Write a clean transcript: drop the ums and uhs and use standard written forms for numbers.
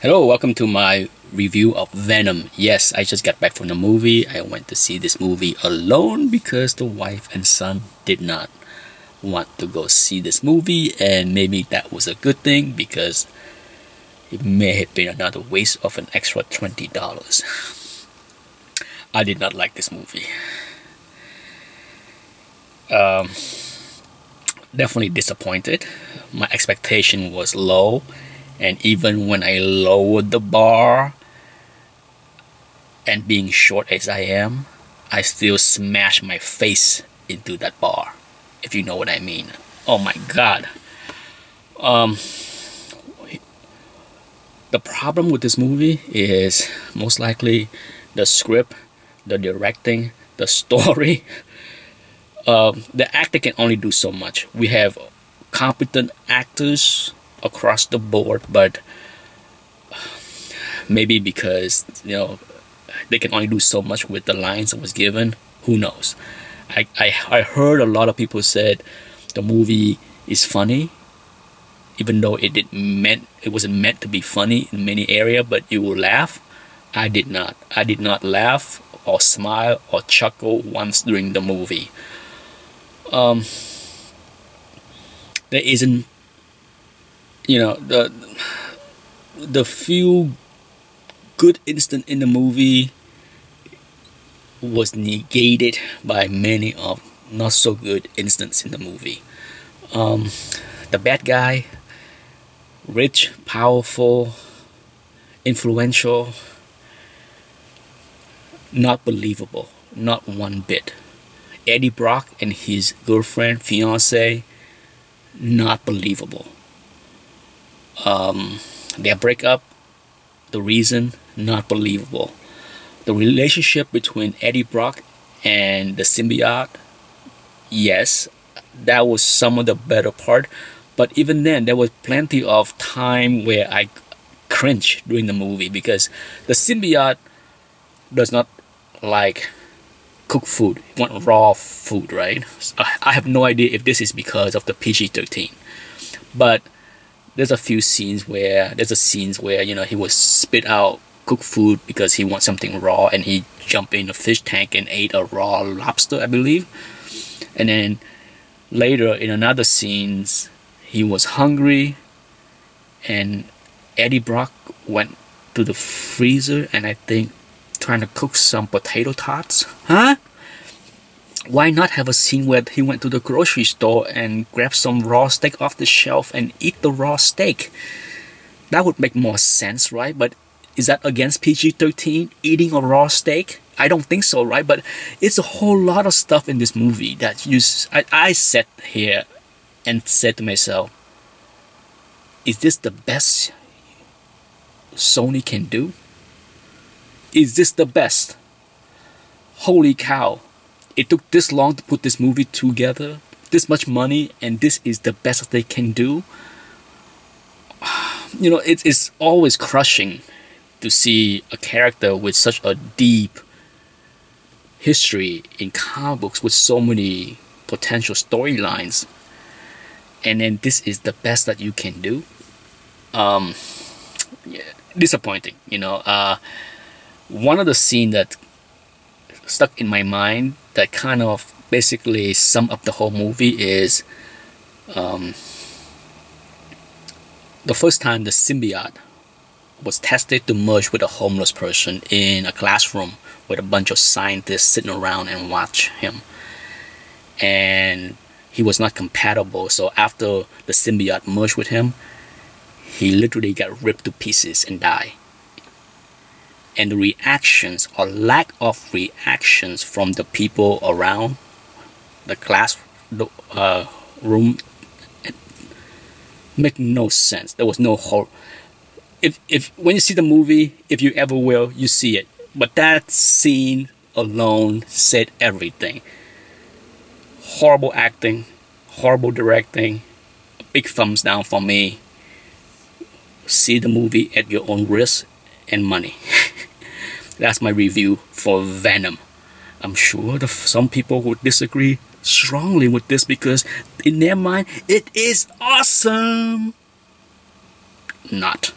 Hello, welcome to my review of Venom. Yes, I just got back from the movie. I went to see this movie alone because the wife and son did not want to go see this movie, and maybe that was a good thing because it may have been another waste of an extra $20. I did not like this movie. Definitely disappointed. My expectation was low, and even when I lowered the bar, and being short as I am, I still smashed my face into that bar, if you know what I mean. Oh my god. The problem with this movie is most likely the script, the directing, the story. The actor can only do so much. We have competent actors across the board, but maybe because they can only do so much with the lines that was given. Who knows? I heard a lot of people said the movie is funny, even though it wasn't meant to be funny in many areas, but you will laugh. I did not. I did not laugh or smile or chuckle once during the movie. There isn't, the few good instant in the movie was negated by many of not so good instants in the movie. The bad guy, rich, powerful, influential, not believable, not one bit. Eddie Brock and his girlfriend, fiance, not believable. Their breakup, the reason, not believable. The relationship between Eddie Brock and the symbiote, yes, that was some of the better part. But even then, there was plenty of time where I cringed during the movie because the symbiote does not like cook food, want raw food, right? I have no idea if this is because of the PG-13, but there's a scenes where he was spit out cooked food because he wants something raw, and he jumped in a fish tank and ate a raw lobster, I believe. And then later in another scenes, he was hungry, and Eddie Brock went to the freezer and I think trying to cook some potato tots. Huh? Why not have a scene where he went to the grocery store and grabbed some raw steak off the shelf and eat the raw steak? That would make more sense, right? But is that against PG-13, eating a raw steak? I don't think so, right? But it's a whole lot of stuff in this movie that I sat here and said to myself, is this the best Sony can do? Is this the best? Holy cow. It took this long to put this movie together, this much money, and this is the best that they can do. It's always crushing to see a character with such a deep history in comic books with so many potential storylines, and then this is the best that you can do. Yeah, disappointing. One of the scenes that stuck in my mind that kind of basically sum up the whole movie is the first time the symbiote was tested to merge with a homeless person in a classroom with a bunch of scientists sitting around and watch him, and he was not compatible. So after the symbiote merged with him, he literally got ripped to pieces and died. And the reactions or lack of reactions from the people around the room make no sense. There was no hope. If when you see the movie, if you ever will, you see it. But that scene alone said everything. Horrible acting, horrible directing. Big thumbs down for me. See the movie at your own risk and money. That's my review for Venom. I'm sure some people would disagree strongly with this because in their mind, it is awesome. Not.